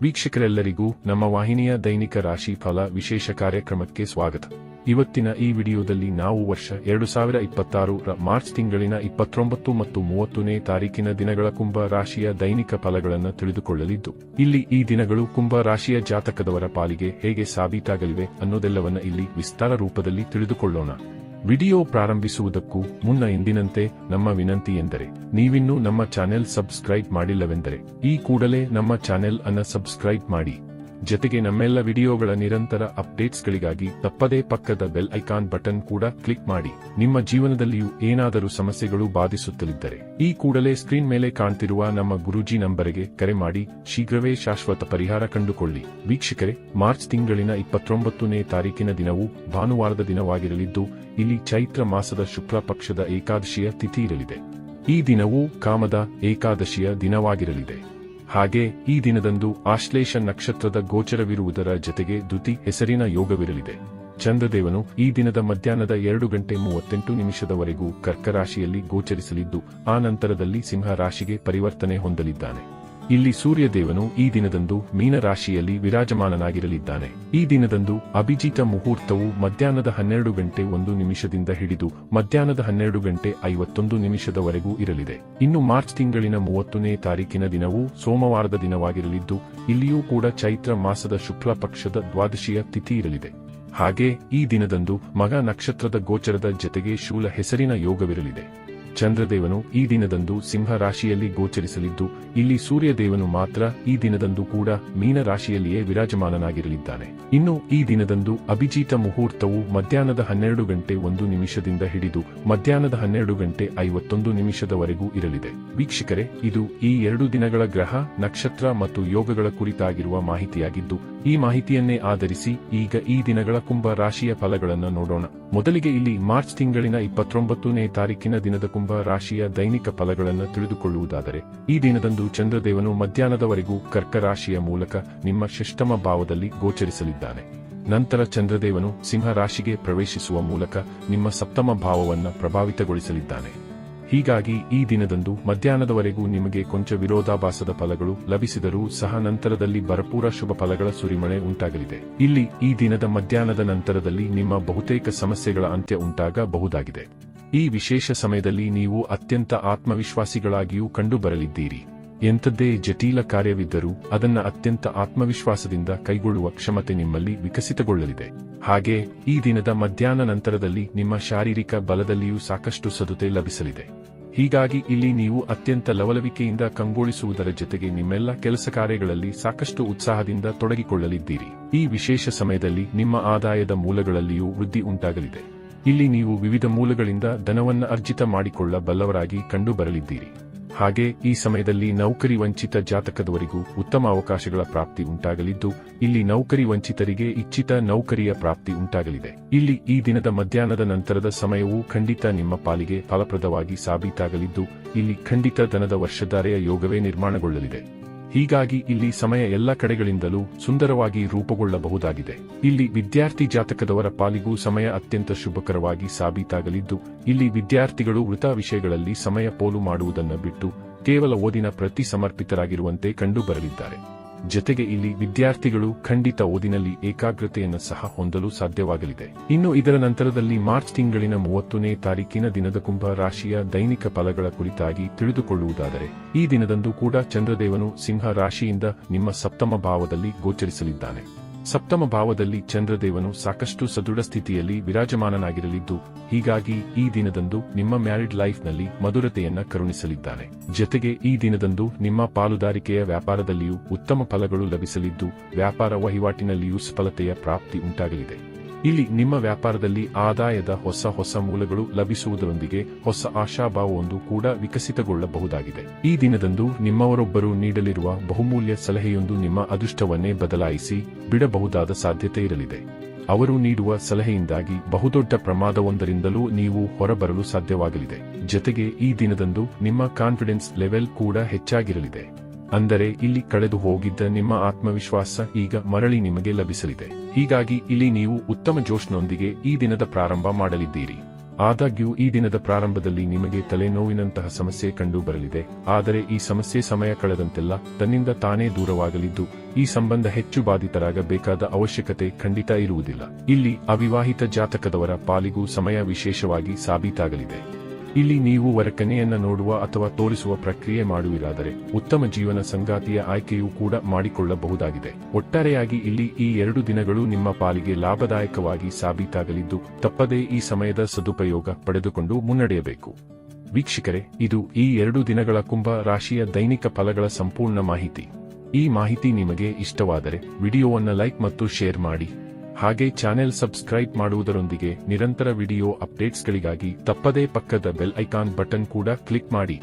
ವೀಕ್ಷಕರೆಲ್ಲರಿಗೂ ನಮ್ಮ ವಾಹಿನಿಯ ದೈನಿಕ ರಾಶಿ ಫಲ ವಿಶೇಷ ಕಾರ್ಯಕ್ರಮಕ್ಕೆ ಸ್ವಾಗತ. ಇವತ್ತಿನ ಈ ವಿಡಿಯೋದಲ್ಲಿ ನಾವು ವರ್ಷ 2026ರ ಮಾರ್ಚ್ ತಿಂಗಳಿನ 29 ಮತ್ತು 30ನೇ ತಾರೀಕಿನ ದಿನಗಳ ಕುಂಭ ರಾಶಿಯ ದೈನಿಕ ಫಲಗಳನ್ನು ತಿಳಿದುಕೊಳ್ಳಲಿದ್ದು, ಇಲ್ಲಿ ಈ ದಿನಗಳು ಕುಂಭ ರಾಶಿಯ ಜಾತಕದವರ ಪಾಲಿಗೆ ಹೇಗೆ ಸಾಬೀತಾಗಲಿವೆ ಅನ್ನೋದೆಲ್ಲವನ್ನ ಇಲ್ಲಿ ವಿಸ್ತಾರ ರೂಪದಲ್ಲಿ ತಿಳಿದುಕೊಳ್ಳೋಣ. ವಿಡಿಯೋ ಪ್ರಾರಂಭಿಸುವುದಕ್ಕೂ ಮುನ್ನ ಎಂದಿನಂತೆ ನಮ್ಮ ವಿನಂತಿ ಎಂದರೆ, ನೀವಿನ್ನೂ ನಮ್ಮ ಚಾನೆಲ್ ಸಬ್ಸ್ಕ್ರೈಬ್ ಮಾಡಿಲ್ಲವೆಂದರೆ ಈ ಕೂಡಲೇ ನಮ್ಮ ಚಾನೆಲ್ ಅನ್ನು ಸಬ್ಸ್ಕ್ರೈಬ್ ಮಾಡಿ. ಜೊತೆಗೆ ನಮ್ಮೆಲ್ಲ ವಿಡಿಯೋಗಳ ನಿರಂತರ ಅಪ್ಡೇಟ್ಸ್ಗಳಿಗಾಗಿ ತಪ್ಪದೇ ಪಕ್ಕದ ಬೆಲ್ ಐಕಾನ್ ಬಟನ್ ಕೂಡ ಕ್ಲಿಕ್ ಮಾಡಿ. ನಿಮ್ಮ ಜೀವನದಲ್ಲಿಯೂ ಏನಾದರೂ ಸಮಸ್ಯೆಗಳು ಬಾಧಿಸುತ್ತಲಿದ್ದರೆ ಈ ಕೂಡಲೇ ಸ್ಕ್ರೀನ್ ಮೇಲೆ ಕಾಣ್ತಿರುವ ನಮ್ಮ ಗುರೂಜಿ ನಂಬರಿಗೆ ಕರೆ ಮಾಡಿ ಶೀಘ್ರವೇ ಶಾಶ್ವತ ಪರಿಹಾರ ಕಂಡುಕೊಳ್ಳಿ. ವೀಕ್ಷಕರೇ, ಮಾರ್ಚ್ ತಿಂಗಳಿನ 29ನೇ ತಾರೀಕಿನ ದಿನವು ಭಾನುವಾರದ ದಿನವಾಗಿರಲಿದ್ದು, ಇಲ್ಲಿ ಚೈತ್ರ ಮಾಸದ ಶುಕ್ಲ ಪಕ್ಷದ ಏಕಾದಶಿಯ ತಿಥಿ ಇರಲಿದೆ. ಈ ದಿನವು ಕಾಮದ ಏಕಾದಶಿಯ ದಿನವಾಗಿರಲಿದೆ. ಹಾಗೆ ಈ ದಿನದಂದು ಆಶ್ಲೇಷ ನಕ್ಷತ್ರದ ಗೋಚರವಿರುವುದರ ಜತೆಗೆ ದ್ಯುತಿ ಹೆಸರಿನ ಯೋಗವಿರಲಿದೆ. ಚಂದ್ರದೇವನು ಈ ದಿನದ ಮಧ್ಯಾಹ್ನದ 2:38 ಕರ್ಕ ರಾಶಿಯಲ್ಲಿ ಗೋಚರಿಸಲಿದ್ದು, ಆ ನಂತರದಲ್ಲಿ ಸಿಂಹ ರಾಶಿಗೆ ಪರಿವರ್ತನೆ ಹೊಂದಲಿದ್ದಾನೆ. ಇಲ್ಲಿ ಸೂರ್ಯದೇವನು ಈ ದಿನದಂದು ಮೀನ ರಾಶಿಯಲ್ಲಿ ವಿರಾಜಮಾನನಾಗಿರಲಿದ್ದಾನೆ. ಈ ದಿನದಂದು ಅಭಿಜಿತ ಮುಹೂರ್ತವು ಮಧ್ಯಾಹ್ನದ 12:01 ಹಿಡಿದು ಮಧ್ಯಾಹ್ನದ 12:51 ಇರಲಿದೆ. ಇನ್ನು ಮಾರ್ಚ್ ತಿಂಗಳಿನ 30ನೇ ತಾರೀಕಿನ ದಿನವು ಸೋಮವಾರದ ದಿನವಾಗಿರಲಿದ್ದು, ಇಲ್ಲಿಯೂ ಕೂಡ ಚೈತ್ರ ಮಾಸದ ಶುಕ್ಲ ಪಕ್ಷದ ದ್ವಾದಶಿಯ ತಿಥಿ ಇರಲಿದೆ. ಹಾಗೆ ಈ ದಿನದಂದು ಮಗ ನಕ್ಷತ್ರದ ಗೋಚರದ ಜತೆಗೆ ಶೂಲ ಹೆಸರಿನ ಯೋಗವಿರಲಿದೆ. ಚಂದ್ರದೇವನು ಈ ದಿನದಂದು ಸಿಂಹ ರಾಶಿಯಲ್ಲಿ ಗೋಚರಿಸಲಿದ್ದು, ಇಲ್ಲಿ ಸೂರ್ಯದೇವನು ಮಾತ್ರ ಈ ದಿನದಂದು ಕೂಡ ಮೀನ ರಾಶಿಯಲ್ಲಿಯೇ ವಿರಾಜಮಾನನಾಗಿರಲಿದ್ದಾನೆ. ಇನ್ನು ಈ ದಿನದಂದು ಅಭಿಜಿತ ಮುಹೂರ್ತವು ಮಧ್ಯಾಹ್ನದ 12:01 ಹಿಡಿದು ಮಧ್ಯಾಹ್ನದ 12:51 ಇರಲಿದೆ. ವೀಕ್ಷಕರೇ, ಇದು ಈ 2 ದಿನಗಳ ಗ್ರಹ, ನಕ್ಷತ್ರ ಮತ್ತು ಯೋಗಗಳ ಕುರಿತಾಗಿರುವ ಮಾಹಿತಿಯಾಗಿದ್ದು, ಈ ಮಾಹಿತಿಯನ್ನೇ ಆಧರಿಸಿ ಈಗ ಈ ದಿನಗಳ ಕುಂಭ ರಾಶಿಯ ಫಲಗಳನ್ನು ನೋಡೋಣ. ಮೊದಲಿಗೆ ಇಲ್ಲಿ ಮಾರ್ಚ್ ತಿಂಗಳಿನ 29ನೇ ತಾರೀಕಿನ ದಿನದ ಕುಂಭ ರಾಶಿಯ ದೈನಿಕ ಫಲಗಳನ್ನು ತಿಳಿದುಕೊಳ್ಳುವುದಾದರೆ, ಈ ದಿನದಂದು ಚಂದ್ರದೇವನು ಮಧ್ಯಾಹ್ನದವರೆಗೂ ಕರ್ಕ ರಾಶಿಯ ಮೂಲಕ ನಿಮ್ಮ ಷಷ್ಠಮ ಭಾವದಲ್ಲಿ ಗೋಚರಿಸಲಿದ್ದಾನೆ. ನಂತರ ಚಂದ್ರದೇವನು ಸಿಂಹ ರಾಶಿಗೆ ಪ್ರವೇಶಿಸುವ ಮೂಲಕ ನಿಮ್ಮ ಸಪ್ತಮ ಭಾವವನ್ನು ಪ್ರಭಾವಿತಗೊಳಿಸಲಿದ್ದಾನೆ. ಹೀಗಾಗಿ ಈ ದಿನದಂದು ಮಧ್ಯಾಹ್ನದವರೆಗೂ ನಿಮಗೆ ಕೊಂಚ ವಿರೋಧಾಭಾಸದ ಫಲಗಳು ಲಭಿಸಿದರೂ ಸಹ ನಂತರದಲ್ಲಿ ಭರಪೂರ ಶುಭ ಫಲಗಳ ಸುರಿಮಳೆ ಉಂಟಾಗಲಿದೆ. ಇಲ್ಲಿ ಈ ದಿನದ ಮಧ್ಯಾಹ್ನದ ನಂತರದಲ್ಲಿ ನಿಮ್ಮ ಬಹುತೇಕ ಸಮಸ್ಯೆಗಳ ಅಂತ್ಯ ಉಂಟಾಗಬಹುದಾಗಿದೆ. ಈ ವಿಶೇಷ ಸಮಯದಲ್ಲಿ ನೀವು ಅತ್ಯಂತ ಆತ್ಮವಿಶ್ವಾಸಿಗಳಾಗಿಯೂ ಕಂಡುಬರಲಿದ್ದೀರಿ. ಎಂಥದ್ದೇ ಜಟಿಲ ಕಾರ್ಯವಿದ್ದರೂ ಅದನ್ನ ಅತ್ಯಂತ ಆತ್ಮವಿಶ್ವಾಸದಿಂದ ಕೈಗೊಳ್ಳುವ ಕ್ಷಮತೆ ನಿಮ್ಮಲ್ಲಿ ವಿಕಸಿತಗೊಳ್ಳಲಿದೆ. ಹಾಗೆ ಈ ದಿನದ ಮಧ್ಯಾಹ್ನ ನಂತರದಲ್ಲಿ ನಿಮ್ಮ ಶಾರೀರಿಕ ಬಲದಲ್ಲಿಯೂ ಸಾಕಷ್ಟು ಸದುತೆ ಲಭಿಸಲಿದೆ. ಹೀಗಾಗಿ ಇಲ್ಲಿ ನೀವು ಅತ್ಯಂತ ಲವಲವಿಕೆಯಿಂದ ಕಂಗೊಳಿಸುವುದರ ಜೊತೆಗೆ ನಿಮ್ಮೆಲ್ಲ ಕೆಲಸ ಕಾರ್ಯಗಳಲ್ಲಿ ಸಾಕಷ್ಟು ಉತ್ಸಾಹದಿಂದ ತೊಡಗಿಕೊಳ್ಳಲಿದ್ದೀರಿ. ಈ ವಿಶೇಷ ಸಮಯದಲ್ಲಿ ನಿಮ್ಮ ಆದಾಯದ ಮೂಲಗಳಲ್ಲಿಯೂ ವೃದ್ಧಿ ಉಂಟಾಗಲಿದೆ. ಇಲ್ಲಿ ನೀವು ವಿವಿಧ ಮೂಲಗಳಿಂದ ಧನವನ್ನು ಅರ್ಜಿತ ಮಾಡಿಕೊಳ್ಳಬಲ್ಲವರಾಗಿ ಕಂಡುಬರಲಿದ್ದೀರಿ. ಹಾಗೆ ಈ ಸಮಯದಲ್ಲಿ ನೌಕರಿ ವಂಚಿತ ಜಾತಕದವರಿಗೂ ಉತ್ತಮ ಅವಕಾಶಗಳ ಪ್ರಾಪ್ತಿ ಉಂಟಾಗಲಿದ್ದು, ಇಲ್ಲಿ ನೌಕರಿ ವಂಚಿತರಿಗೆ ಇಚ್ಛಿತ ನೌಕರಿಯ ಪ್ರಾಪ್ತಿ ಉಂಟಾಗಲಿದೆ. ಇಲ್ಲಿ ಈ ದಿನದ ಮಧ್ಯಾಹ್ನದ ನಂತರದ ಸಮಯವು ಖಂಡಿತ ನಿಮ್ಮ ಪಾಲಿಗೆ ಫಲಪ್ರದವಾಗಿ ಸಾಬೀತಾಗಲಿದ್ದು, ಇಲ್ಲಿ ಖಂಡಿತ ಧನದ ವರ್ಷಧಾರೆಯ ಯೋಗವೇ ನಿರ್ಮಾಣಗೊಳ್ಳಲಿದೆ. ಹೀಗಾಗಿ ಇಲ್ಲಿ ಸಮಯ ಎಲ್ಲ ಕಡೆಗಳಿಂದಲೂ ಸುಂದರವಾಗಿ ರೂಪುಗೊಳ್ಳಬಹುದಾಗಿದೆ. ಇಲ್ಲಿ ವಿದ್ಯಾರ್ಥಿ ಜಾತಕದವರ ಪಾಲಿಗೂ ಸಮಯ ಅತ್ಯಂತ ಶುಭಕರವಾಗಿ ಸಾಬೀತಾಗಲಿದ್ದು, ಇಲ್ಲಿ ವಿದ್ಯಾರ್ಥಿಗಳು ವೃಥಾ ವಿಷಯಗಳಲ್ಲಿ ಸಮಯ ಪೋಲು ಮಾಡುವುದನ್ನು ಬಿಟ್ಟು ಕೇವಲ ಓದಿನ ಪ್ರತಿ ಸಮರ್ಪಿತರಾಗಿರುವಂತೆ ಕಂಡುಬರಲಿದ್ದಾರೆ. ಜೊತೆಗೆ ಇಲ್ಲಿ ವಿದ್ಯಾರ್ಥಿಗಳು ಖಂಡಿತ ಓದಿನಲ್ಲಿ ಏಕಾಗ್ರತೆಯನ್ನು ಸಹ ಹೊಂದಲು ಸಾಧ್ಯವಾಗಲಿದೆ. ಇನ್ನು ಇದರ ನಂತರದಲ್ಲಿ ಮಾರ್ಚ್ ತಿಂಗಳಿನ 30ನೇ ತಾರೀಕಿನ ದಿನದ ಕುಂಭ ರಾಶಿಯ ದೈನಿಕ ಫಲಗಳ ಕುರಿತಾಗಿ ತಿಳಿದುಕೊಳ್ಳುವುದಾದರೆ, ಈ ದಿನದಂದು ಕೂಡ ಚಂದ್ರದೇವನು ಸಿಂಹ ರಾಶಿಯಿಂದ ನಿಮ್ಮ ಸಪ್ತಮ ಭಾವದಲ್ಲಿ ಗೋಚರಿಸಲಿದ್ದಾನೆ. ಸಪ್ತಮ ಭಾವದಲ್ಲಿ ಚಂದ್ರದೇವನು ಸಾಕಷ್ಟು ಸದೃಢ ಸ್ಥಿತಿಯಲ್ಲಿ ವಿರಾಜಮಾನನಾಗಿರಲಿದ್ದು, ಹೀಗಾಗಿ ಈ ದಿನದಂದು ನಿಮ್ಮ ಮ್ಯಾರಿಡ್ ಲೈಫ್ನಲ್ಲಿ ಮಧುರತೆಯನ್ನ ಕರುಣಿಸಲಿದ್ದಾನೆ. ಜೊತೆಗೆ ಈ ದಿನದಂದು ನಿಮ್ಮ ಪಾಲುದಾರಿಕೆಯ ವ್ಯಾಪಾರದಲ್ಲಿಯೂ ಉತ್ತಮ ಫಲಗಳು ಲಭಿಸಲಿದ್ದು, ವ್ಯಾಪಾರ ವಹಿವಾಟಿನಲ್ಲಿಯೂ ಸಫಲತೆಯ ಪ್ರಾಪ್ತಿ ಉಂಟಾಗಲಿದೆ. ಇಲ್ಲಿ ನಿಮ್ಮ ವ್ಯಾಪಾರದಲ್ಲಿ ಆದಾಯದ ಹೊಸ ಮೂಲಗಳು ಲಭಿಸುವುದರೊಂದಿಗೆ ಹೊಸ ಆಶಾಭಾವವೊಂದು ಕೂಡ ವಿಕಸಿತಗೊಳ್ಳಬಹುದಾಗಿದೆ. ಈ ದಿನದಂದು ನಿಮ್ಮವರೊಬ್ಬರು ನೀಡಲಿರುವ ಬಹುಮೂಲ್ಯ ಸಲಹೆಯೊಂದು ನಿಮ್ಮ ಅದೃಷ್ಟವನ್ನೇ ಬದಲಾಯಿಸಿ ಬಿಡಬಹುದಾದ ಸಾಧ್ಯತೆ ಇರಲಿದೆ. ಅವರು ನೀಡುವ ಸಲಹೆಯಿಂದಾಗಿ ಬಹುದೊಡ್ಡ ಪ್ರಮಾದವೊಂದರಿಂದಲೂ ನೀವು ಹೊರಬರಲು ಸಾಧ್ಯವಾಗಲಿದೆ. ಜೊತೆಗೆ ಈ ದಿನದಂದು ನಿಮ್ಮ ಕಾನ್ಫಿಡೆನ್ಸ್ ಲೆವೆಲ್ ಕೂಡ ಹೆಚ್ಚಾಗಿರಲಿದೆ. ಅಂದರೆ ಇಲ್ಲಿ ಕಳೆದು ಹೋಗಿದ್ದ ನಿಮ್ಮ ಆತ್ಮವಿಶ್ವಾಸ ಈಗ ಮರಳಿ ನಿಮಗೆ ಲಭಿಸಲಿದೆ. ಹೀಗಾಗಿ ಇಲ್ಲಿ ನೀವು ಉತ್ತಮ ಜೋಶ್ನೊಂದಿಗೆ ಈ ದಿನದ ಪ್ರಾರಂಭ ಮಾಡಲಿದ್ದೀರಿ. ಆದಾಗ್ಯೂ ಈ ದಿನದ ಪ್ರಾರಂಭದಲ್ಲಿ ನಿಮಗೆ ತಲೆನೋವಿನಂತಹ ಸಮಸ್ಯೆ ಕಂಡು ಬರಲಿದೆ, ಆದರೆ ಈ ಸಮಸ್ಯೆ ಸಮಯ ಕಳೆದಂತೆಲ್ಲ ತನ್ನಿಂದ ತಾನೇ ದೂರವಾಗಲಿದ್ದು ಈ ಸಂಬಂಧ ಹೆಚ್ಚು ಬಾಧಿತರಾಗಬೇಕಾದ ಅವಶ್ಯಕತೆ ಖಂಡಿತ ಇರುವುದಿಲ್ಲ. ಇಲ್ಲಿ ಅವಿವಾಹಿತ ಜಾತಕದವರ ಪಾಲಿಗೂ ಸಮಯ ವಿಶೇಷವಾಗಿ ಸಾಬೀತಾಗಲಿದೆ. ಇಲ್ಲಿ ನೀವು ವರಕನ್ಯೆಯನ್ನ ನೋಡುವ ಅಥವಾ ತೋರಿಸುವ ಪ್ರಕ್ರಿಯೆ ಮಾಡುವಿರಾದರೆ ಉತ್ತಮ ಜೀವನ ಸಂಗಾತಿಯ ಆಯ್ಕೆಯೂ ಕೂಡ ಮಾಡಿಕೊಳ್ಳಬಹುದಾಗಿದೆ. ಒಟ್ಟಾರೆಯಾಗಿ ಇಲ್ಲಿ ಈ 2 ದಿನಗಳು ನಿಮ್ಮ ಪಾಲಿಗೆ ಲಾಭದಾಯಕವಾಗಿ ಸಾಬೀತಾಗಲಿದ್ದು ತಪ್ಪದೇ ಈ ಸಮಯದ ಸದುಪಯೋಗ ಪಡೆದುಕೊಂಡು ಮುನ್ನಡೆಯಬೇಕು. ವೀಕ್ಷಕರೇ, ಇದು ಈ 2 ದಿನಗಳ ಕುಂಭ ರಾಶಿಯ ದೈನಿಕ ಫಲಗಳ ಸಂಪೂರ್ಣ ಮಾಹಿತಿ. ಈ ಮಾಹಿತಿ ನಿಮಗೆ ಇಷ್ಟವಾದರೆ ವಿಡಿಯೋವನ್ನು ಲೈಕ್ ಮತ್ತು ಶೇರ್ ಮಾಡಿ. ಹಾಗೆ ಚಾನೆಲ್ ಸಬ್ಸ್ಕ್ರೈಬ್ ಮಾಡುವುದರೊಂದಿಗೆ ನಿರಂತರ ವಿಡಿಯೋ ಅಪ್ಡೇಟ್ಸ್ಗಳಿಗಾಗಿ ತಪ್ಪದೇ ಪಕ್ಕದ ಬೆಲ್ ಐಕಾನ್ ಬಟನ್ ಕೂಡ ಕ್ಲಿಕ್ ಮಾಡಿ.